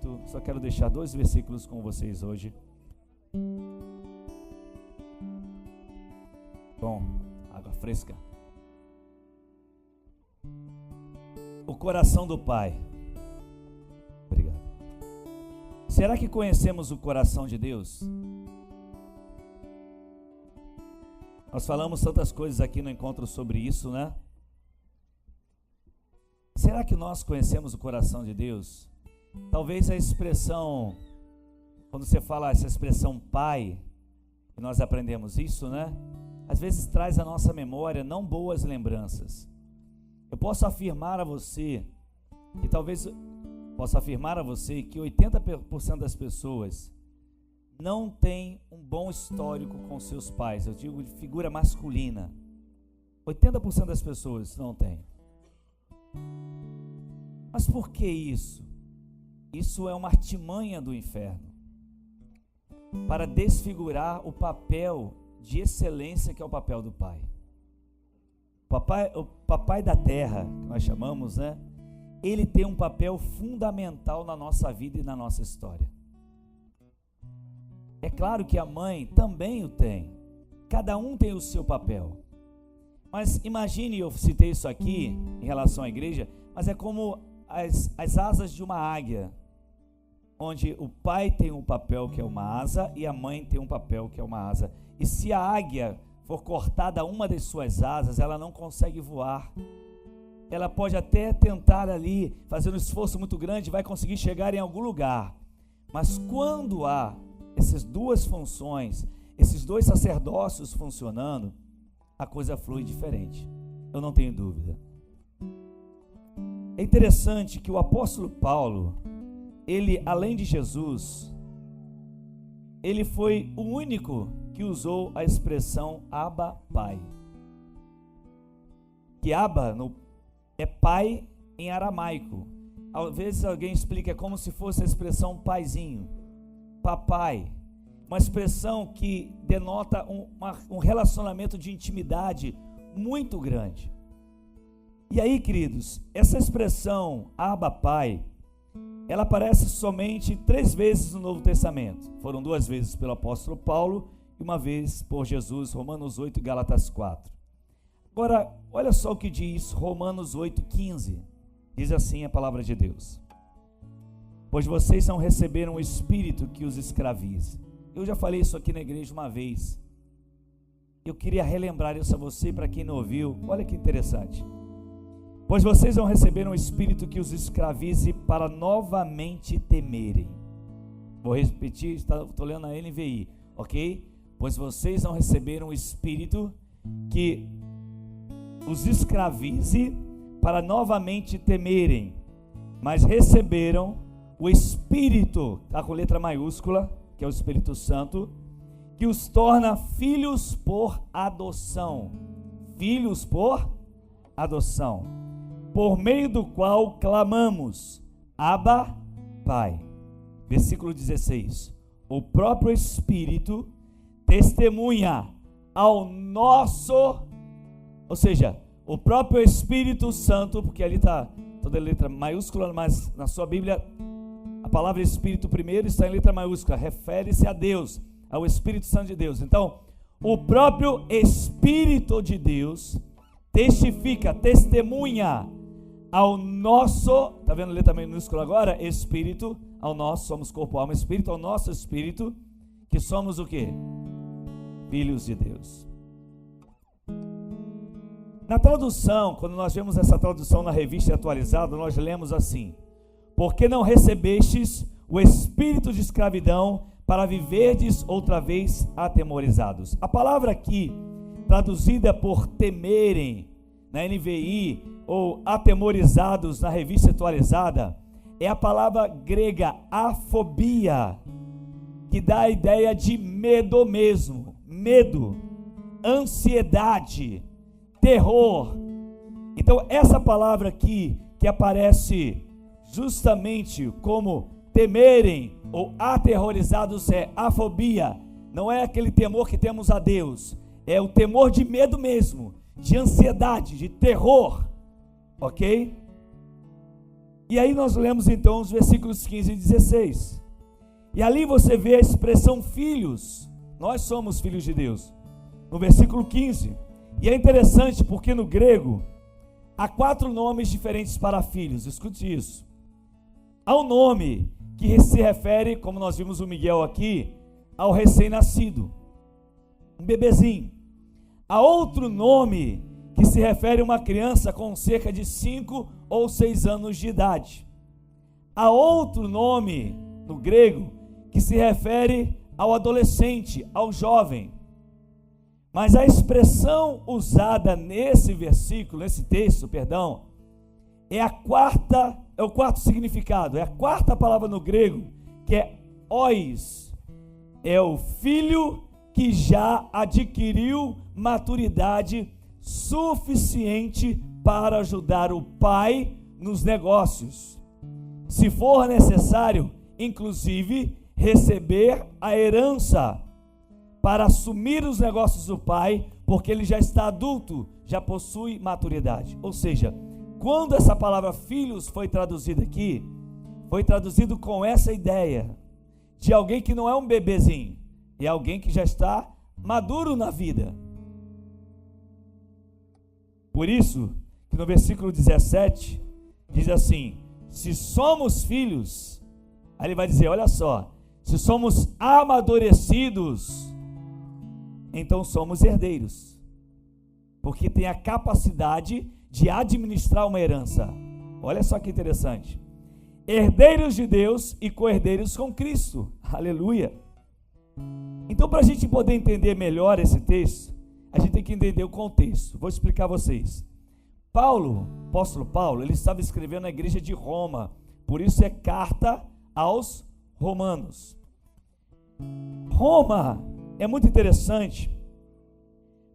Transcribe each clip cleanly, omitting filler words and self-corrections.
8. Só quero deixar 2 versículos com vocês hoje. Bom, água fresca. O coração do Pai. Obrigado. Será que conhecemos o coração de Deus? Nós falamos tantas coisas aqui no encontro sobre isso, né? Será que nós conhecemos o coração de Deus? Talvez a expressão, quando você fala essa expressão Pai, e nós aprendemos isso, né? Às vezes traz à nossa memória não boas lembranças. Eu posso afirmar a você que 80% das pessoas não tem um bom histórico com seus pais. Eu digo de figura masculina. 80% das pessoas não tem. Mas por que isso? Isso é uma artimanha do inferno para desfigurar o papel de excelência que é o papel do pai. O papai da terra, que nós chamamos, né? Ele tem um papel fundamental na nossa vida e na nossa história. É claro que a mãe também o tem. Cada um tem o seu papel. Mas imagine, eu citei isso aqui em relação à igreja, mas é como as asas de uma águia, onde o pai tem um papel que é uma asa e a mãe tem um papel que é uma asa. E se a águia for cortada uma das suas asas, ela não consegue voar. Ela pode até tentar ali, fazer um esforço muito grande, vai conseguir chegar em algum lugar. Mas quando há essas duas funções, esses dois sacerdócios funcionando, a coisa flui diferente. Eu não tenho dúvida. É interessante que o apóstolo Paulo, ele, além de Jesus, ele foi o único que usou a expressão Abba, Pai. Que Abba é pai em aramaico. Às vezes alguém explica como se fosse a expressão paizinho, papai. Uma expressão que denota um relacionamento de intimidade muito grande. E aí, queridos, essa expressão Abba, Pai, ela aparece somente 3 vezes no Novo Testamento. Foram 2 vezes pelo apóstolo Paulo e 1 vez por Jesus, Romanos 8 e Gálatas 4. Agora, olha só o que diz Romanos 8,15. Diz assim a palavra de Deus: pois vocês não receberam o Espírito que os escravize. Eu já falei isso aqui na igreja uma vez. Eu queria relembrar isso a você e para quem não ouviu. Olha que interessante. Pois vocês não receberam o Espírito que os escravize para novamente temerem. Vou repetir, estou lendo a NVI, ok? Pois vocês não receberam o Espírito que os escravize para novamente temerem, mas receberam o Espírito, tá com letra maiúscula, que é o Espírito Santo, que os torna filhos por adoção. Filhos por adoção, por meio do qual clamamos, Abba, Pai. Versículo 16. O próprio Espírito testemunha ao nosso, ou seja, o próprio Espírito Santo, porque ali está toda letra maiúscula, mas na sua Bíblia a palavra Espírito primeiro está em letra maiúscula, refere-se a Deus, ao Espírito Santo de Deus. Então, o próprio Espírito de Deus testifica, testemunha ao nosso, está vendo letra minúscula agora? Espírito, ao nosso, somos corpo, alma, espírito, ao nosso espírito, que somos o quê? Filhos de Deus. Na tradução, quando nós vemos essa tradução na revista atualizada, nós lemos assim: porque não recebestes o espírito de escravidão para viverdes outra vez atemorizados. A palavra aqui, traduzida por temerem na NVI, ou atemorizados na revista atualizada, é a palavra grega afobia, que dá a ideia de medo mesmo, medo, ansiedade, terror. Então essa palavra aqui, que aparece justamente como temerem ou aterrorizados, é afobia. Não é aquele temor que temos a Deus, é o temor de medo mesmo, de ansiedade, de terror, ok? E aí nós lemos então os versículos 15 e 16. E ali você vê a expressão filhos. Nós somos filhos de Deus. No versículo 15. E é interessante porque no grego há 4 nomes diferentes para filhos. Escute isso. Há um nome que se refere, como nós vimos o Miguel aqui, ao recém-nascido, um bebezinho. Há outro nome que se refere a uma criança com cerca de 5 ou 6 anos de idade. Há outro nome no grego que se refere ao adolescente, ao jovem. Mas a expressão usada nesse versículo, nesse texto, perdão, é o quarto significado, é a quarta palavra no grego, que é ois. É o filho que já adquiriu maturidade suficiente para ajudar o pai nos negócios. Se for necessário, inclusive, receber a herança para assumir os negócios do pai, porque ele já está adulto, já possui maturidade. Ou seja, quando essa palavra filhos foi traduzida aqui, foi traduzido com essa ideia de alguém que não é um bebezinho, é alguém que já está maduro na vida. Por isso, que no versículo 17, diz assim: se somos filhos, aí ele vai dizer, olha só, se somos amadurecidos, então somos herdeiros, porque tem a capacidade de administrar uma herança. Olha só que interessante, herdeiros de Deus e co-herdeiros com Cristo, aleluia. Então, para a gente poder entender melhor esse texto, a gente tem que entender o contexto. Vou explicar a vocês. Apóstolo Paulo, ele estava escrevendo na igreja de Roma, por isso é carta aos romanos. Roma é muito interessante,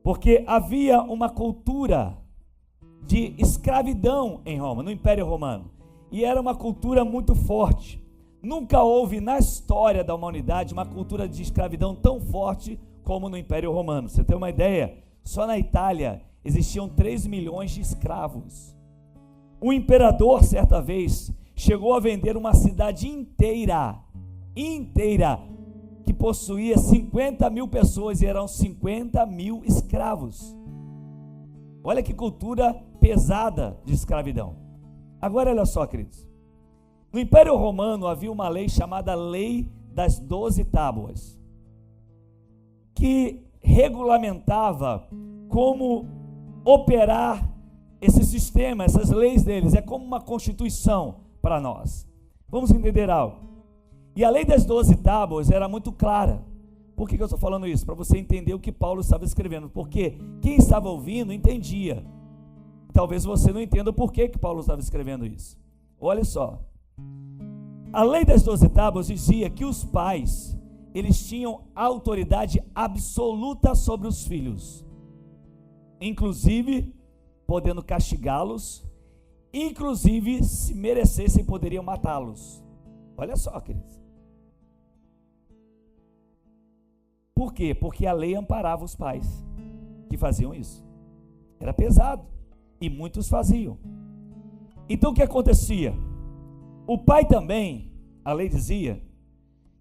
porque havia uma cultura de escravidão em Roma, no Império Romano, e era uma cultura muito forte. Nunca houve na história da humanidade uma cultura de escravidão tão forte como no Império Romano. Você tem uma ideia? Só na Itália existiam 3 milhões de escravos. O imperador, certa vez, chegou a vender uma cidade inteira, que possuía 50 mil pessoas e eram 50 mil escravos. Olha que cultura pesada de escravidão. Agora olha só, queridos. No Império Romano havia uma lei chamada Lei das 12 Tábuas, que regulamentava como operar esse sistema, essas leis deles. É como uma constituição para nós. Vamos entender algo. E a lei das 12 tábuas era muito clara. Por que eu estou falando isso? Para você entender o que Paulo estava escrevendo. Porque quem estava ouvindo entendia. Talvez você não entenda por que Paulo estava escrevendo isso. Olha só. A lei das 12 tábuas dizia que os pais, eles tinham autoridade absoluta sobre os filhos, inclusive podendo castigá-los, inclusive se merecessem poderiam matá-los. Olha só, queridos. Por quê? Porque a lei amparava os pais que faziam isso. Era pesado e muitos faziam. Então o que acontecia? O pai também, a lei dizia,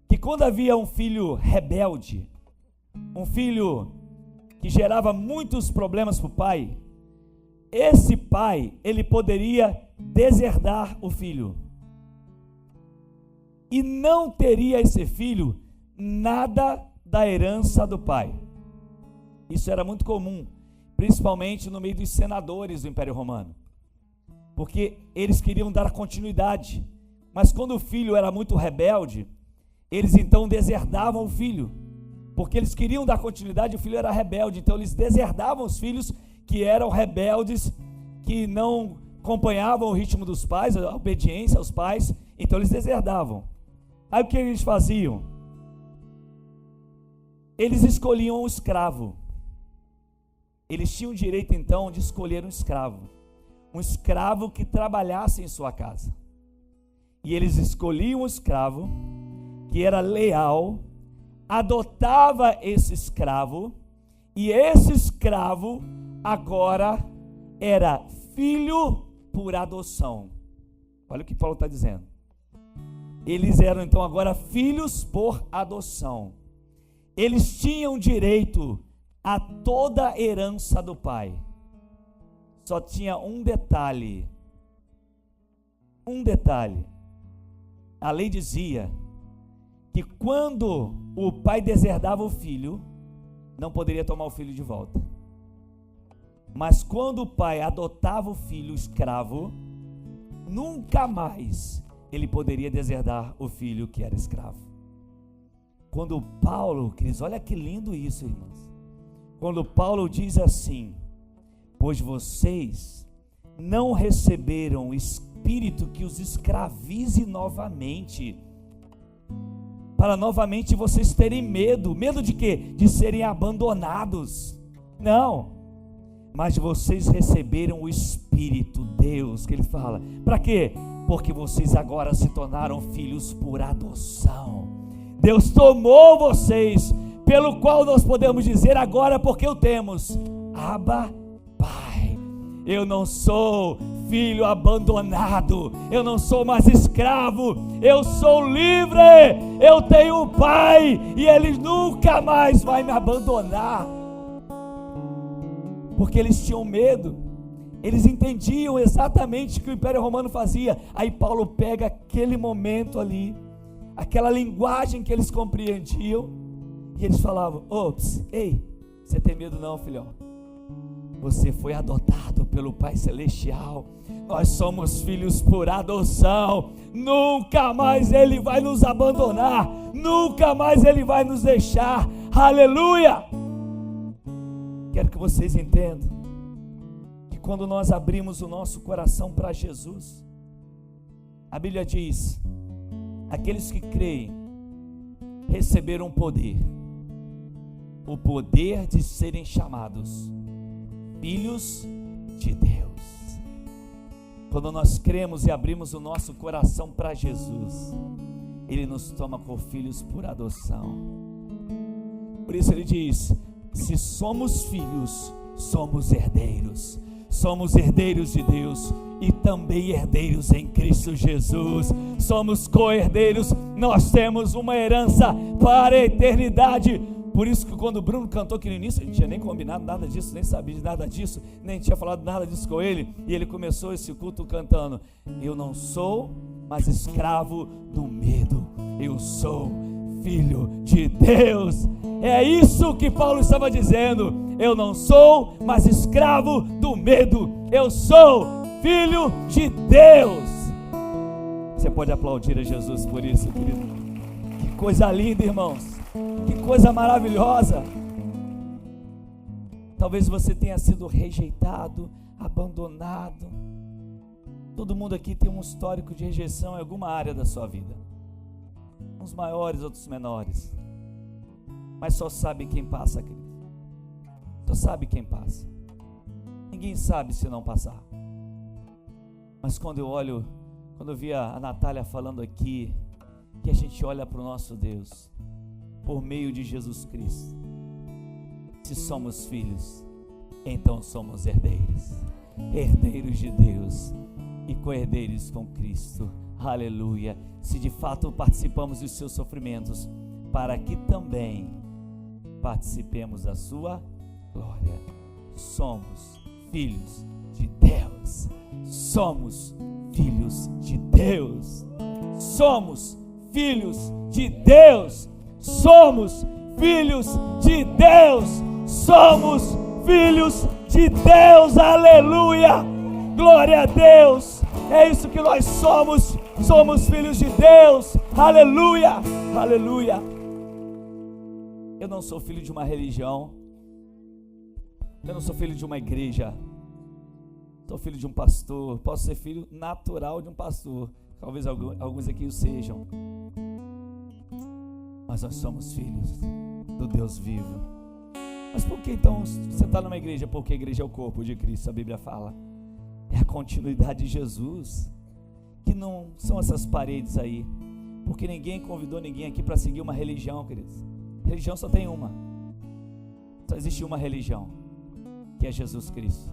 que quando havia um filho rebelde, um filho que gerava muitos problemas para o pai, esse pai, ele poderia deserdar o filho. E não teria esse filho nada da herança do pai. Isso era muito comum, principalmente no meio dos senadores do Império Romano, porque eles queriam dar continuidade. Mas quando o filho era muito rebelde, eles então deserdavam o filho, porque eles queriam dar continuidade e o filho era rebelde. Então eles deserdavam os filhos que eram rebeldes, que não acompanhavam o ritmo dos pais, a obediência aos pais. Então eles deserdavam. Aí o que eles faziam? Eles escolhiam um escravo. Eles tinham o direito então de escolher um escravo que trabalhasse em sua casa. E eles escolhiam um escravo que era leal, adotava esse escravo, e esse escravo agora era filho por adoção. Olha o que Paulo está dizendo. Eles eram então agora filhos por adoção. Eles tinham direito a toda a herança do pai. Só tinha um detalhe. A lei dizia que quando o pai deserdava o filho, não poderia tomar o filho de volta. Mas quando o pai adotava o filho escravo, nunca mais ele poderia deserdar o filho que era escravo. Quando Paulo, Cris, olha que lindo isso, irmãos. Quando Paulo diz assim: pois vocês não receberam o espírito que os escravize novamente, para novamente vocês terem medo. Medo de quê? De serem abandonados. Não, mas vocês receberam o Espírito, Deus, que ele fala, para quê? Porque vocês agora se tornaram filhos por adoção. Deus tomou vocês, pelo qual nós podemos dizer agora, porque o temos, Abba, Pai. Eu não sou filho abandonado, eu não sou mais escravo, eu sou livre, eu tenho um pai, e ele nunca mais vai me abandonar. Porque eles tinham medo, eles entendiam exatamente o que o Império Romano fazia. Aí Paulo pega aquele momento ali, aquela linguagem que eles compreendiam, e eles falavam: ops, ei, você tem medo não, filhão? Você foi adotado pelo Pai Celestial, nós somos filhos por adoção, nunca mais Ele vai nos abandonar, nunca mais Ele vai nos deixar, aleluia! Quero que vocês entendam que quando nós abrimos o nosso coração para Jesus, a Bíblia diz: aqueles que creem receberam poder, o poder de serem chamados filhos de Deus. Quando nós cremos e abrimos o nosso coração para Jesus, Ele nos toma como filhos por adoção. Por isso Ele diz: se somos filhos, somos herdeiros. Somos herdeiros de Deus e também herdeiros em Cristo Jesus. Somos co-herdeiros, nós temos uma herança para a eternidade. Por isso que quando o Bruno cantou aqui no início, a gente tinha nem combinado nada disso, nem sabia de nada disso, nem tinha falado nada disso com ele, e ele começou esse culto cantando: eu não sou mais escravo do medo, eu sou filho de Deus. É isso que Paulo estava dizendo: eu não sou mais escravo do medo, eu sou filho de Deus. Você pode aplaudir a Jesus por isso, querido. Que coisa linda, irmãos, que coisa maravilhosa. Talvez você tenha sido rejeitado, abandonado. Todo mundo aqui tem um histórico de rejeição em alguma área da sua vida, uns maiores, outros menores, mas só sabe quem passa, querido. Só sabe quem passa. Ninguém sabe se não passar. Mas quando eu vi a Natália falando aqui, que a gente olha para o nosso Deus por meio de Jesus Cristo. Se somos filhos, então somos herdeiros, herdeiros de Deus e co-herdeiros com Cristo. Aleluia. Se de fato participamos dos seus sofrimentos, para que também participemos da sua glória. Somos filhos de Deus. Somos filhos de Deus. Somos filhos de Deus. Somos filhos de Deus. Somos filhos de Deus. Aleluia. Glória a Deus. É isso que nós somos. Somos filhos de Deus. Aleluia. Aleluia. Eu não sou filho de uma religião. Eu não sou filho de uma igreja. Sou filho de um pastor. Posso ser filho natural de um pastor. Talvez alguns aqui o sejam. Mas nós somos filhos do Deus vivo. Mas por que então você está numa igreja? Porque a igreja é o corpo de Cristo, a Bíblia fala. É a continuidade de Jesus. Que não são essas paredes aí. Porque ninguém convidou ninguém aqui para seguir uma religião, queridos. Religião só tem uma. Só existe uma religião, que é Jesus Cristo.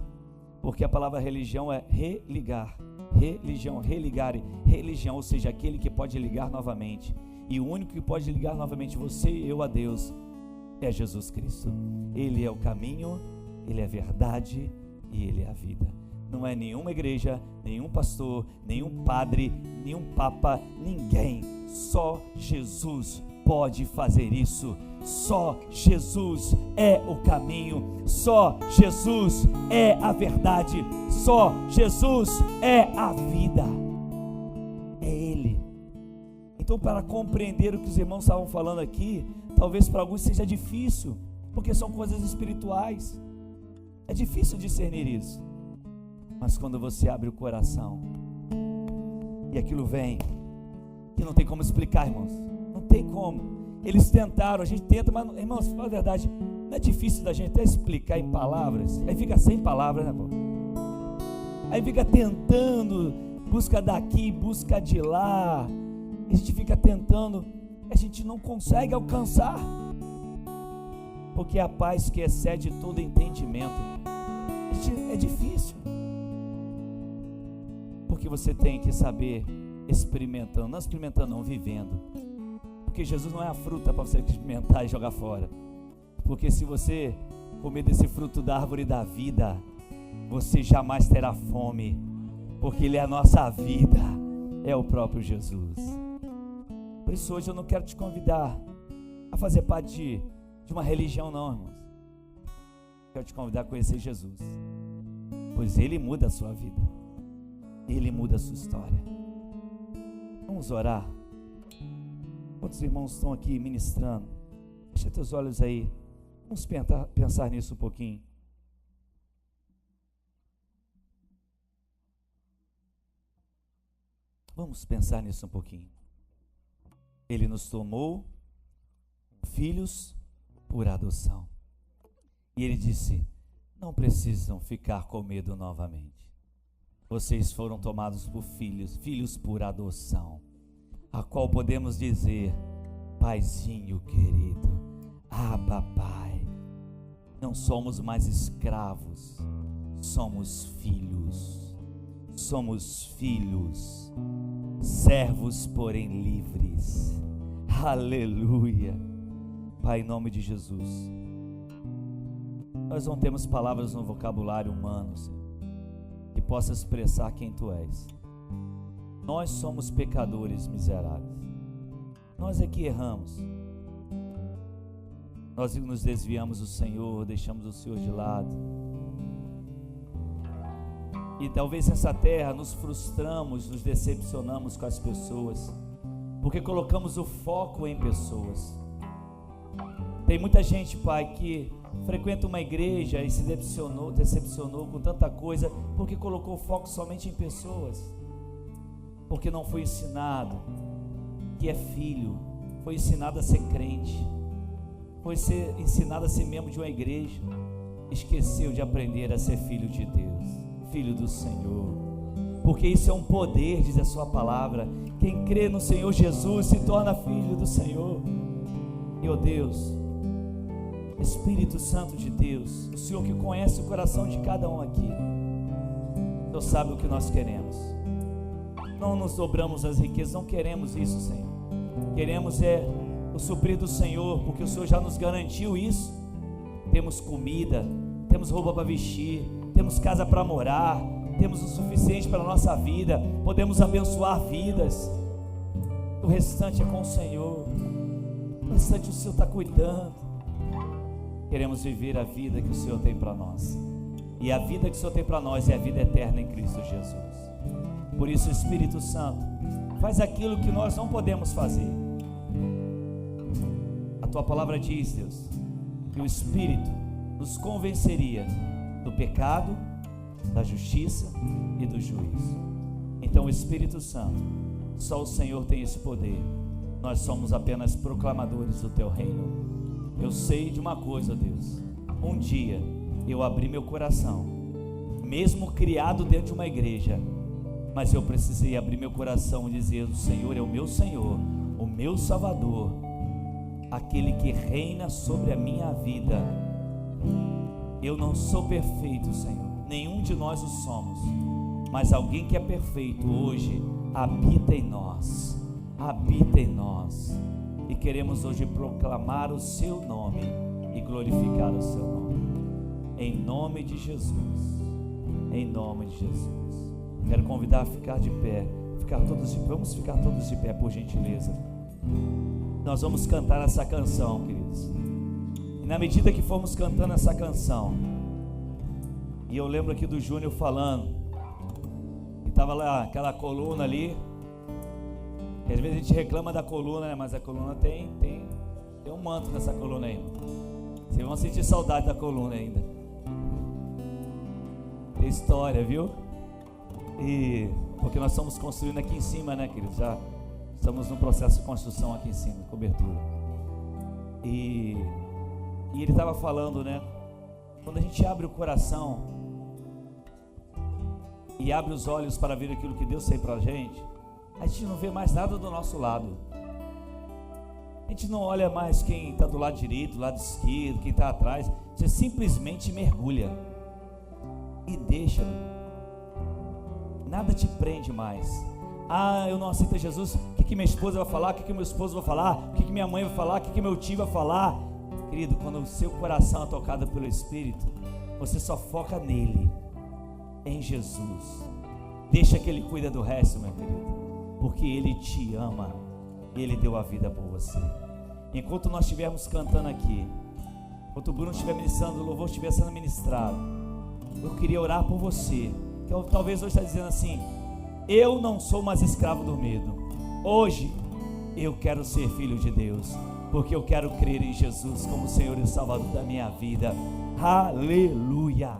Porque a palavra religião é religar, religião, religare, religião, ou seja, aquele que pode ligar novamente. E o único que pode ligar novamente você e eu a Deus é Jesus Cristo. Ele é o caminho, Ele é a verdade e Ele é a vida. Não é nenhuma igreja, nenhum pastor, nenhum padre, nenhum papa, ninguém. Só Jesus pode fazer isso. Só Jesus é o caminho. Só Jesus é a verdade. Só Jesus é a vida. É Ele. Então, para compreender o que os irmãos estavam falando aqui, talvez para alguns seja difícil, porque são coisas espirituais. É difícil discernir isso. Mas quando você abre o coração e aquilo vem, que não tem como explicar, irmãos, não tem como. Eles tentaram, a gente tenta, mas, irmãos, fala a verdade, não é difícil da gente até explicar em palavras. Aí fica sem palavras, né, pô? Aí fica tentando, busca daqui, busca de lá. A gente fica tentando, a gente não consegue alcançar, porque a paz que excede todo entendimento é difícil. Porque você tem que saber experimentando, não experimentando, não, vivendo. Porque Jesus não é a fruta para você experimentar e jogar fora. Porque se você comer desse fruto da árvore da vida, você jamais terá fome, porque Ele é a nossa vida, é o próprio Jesus. Por isso hoje eu não quero te convidar a fazer parte de uma religião, não, irmãos. Quero te convidar a conhecer Jesus, pois Ele muda a sua vida, Ele muda a sua história. Vamos orar. Quantos irmãos estão aqui ministrando? Fecha teus olhos aí. Vamos pensar nisso um pouquinho. Vamos pensar nisso um pouquinho. Ele nos tomou filhos por adoção. E Ele disse: não precisam ficar com medo novamente. Vocês foram tomados por filhos por adoção, a qual podemos dizer: Paizinho querido, Abba Pai. Não somos mais escravos, somos filhos. Somos filhos, servos, porém livres. Aleluia. Pai, em nome de Jesus, nós não temos palavras no vocabulário humano, Senhor, que possa expressar quem Tu és. Nós somos pecadores miseráveis. Nós é que erramos. Nós nos desviamos do Senhor, deixamos o Senhor de lado. E talvez nessa terra nos frustramos, nos decepcionamos com as pessoas, porque colocamos o foco em pessoas. Tem muita gente, Pai, que frequenta uma igreja e se decepcionou com tanta coisa, porque colocou o foco somente em pessoas, porque não foi ensinado que é filho, foi ensinado a ser crente, foi ensinado a ser membro de uma igreja, esqueceu de aprender a ser filho de Deus, filho do Senhor, porque isso é um poder, diz a sua palavra. Quem crê no Senhor Jesus se torna filho do Senhor. Meu Deus, Espírito Santo de Deus, o Senhor que conhece o coração de cada um aqui, o Senhor sabe o que nós queremos. Não nos dobramos as riquezas, não queremos isso, Senhor. Queremos o suprir do Senhor, porque o Senhor já nos garantiu isso. Temos comida, temos roupa para vestir, temos casa para morar, temos o suficiente para a nossa vida, podemos abençoar vidas. O restante é com o Senhor, o restante o Senhor está cuidando. Queremos viver a vida que o Senhor tem para nós, e a vida que o Senhor tem para nós é a vida eterna em Cristo Jesus. Por isso, Espírito Santo, faz aquilo que nós não podemos fazer. A Tua palavra diz, Deus, que o Espírito nos convenceria do pecado, da justiça e do juízo. Então, Espírito Santo, só o Senhor tem esse poder. Nós somos apenas proclamadores do Teu reino. Eu sei de uma coisa, Deus, um dia eu abri meu coração, mesmo criado dentro de uma igreja, mas eu precisei abrir meu coração e dizer: o Senhor é o meu Senhor, o meu Salvador, aquele que reina sobre a minha vida. Eu não sou perfeito, Senhor, nenhum de nós o somos, mas alguém que é perfeito hoje habita em nós, e queremos hoje proclamar o seu nome e glorificar o seu nome, em nome de Jesus, em nome de Jesus. Quero convidar a ficar de pé, vamos ficar todos de pé, por gentileza. Nós vamos cantar essa canção, queridos, e na medida que formos cantando essa canção, e eu lembro aqui do Júnior falando, que estava lá aquela coluna ali, que às vezes a gente reclama da coluna, né? Mas a coluna tem um manto nessa coluna aí. Vocês vão sentir saudade da coluna ainda. Tem história, viu? E porque nós estamos construindo aqui em cima, né, queridos? Já estamos no processo de construção aqui em cima, cobertura. E ele estava falando, né? Quando a gente abre o coração e abre os olhos para ver aquilo que Deus tem para a gente não vê mais nada do nosso lado. A gente não olha mais quem está do lado direito, do lado esquerdo, quem está atrás. Você simplesmente mergulha e deixa. Nada te prende mais. Eu não aceito Jesus. O que minha esposa vai falar? O que meu esposo vai falar? O que minha mãe vai falar? O que meu tio vai falar? Querido, quando o seu coração é tocado pelo Espírito, você só foca nele, em Jesus. Deixa que Ele cuida do resto, meu querido, porque Ele te ama, Ele deu a vida por você. Enquanto nós estivermos cantando aqui, enquanto o Bruno estiver ministrando, o louvor estiver sendo ministrado, eu queria orar por você, que talvez hoje está dizendo assim: eu não sou mais escravo do medo, hoje eu quero ser filho de Deus, porque eu quero crer em Jesus como Senhor e Salvador da minha vida. Aleluia.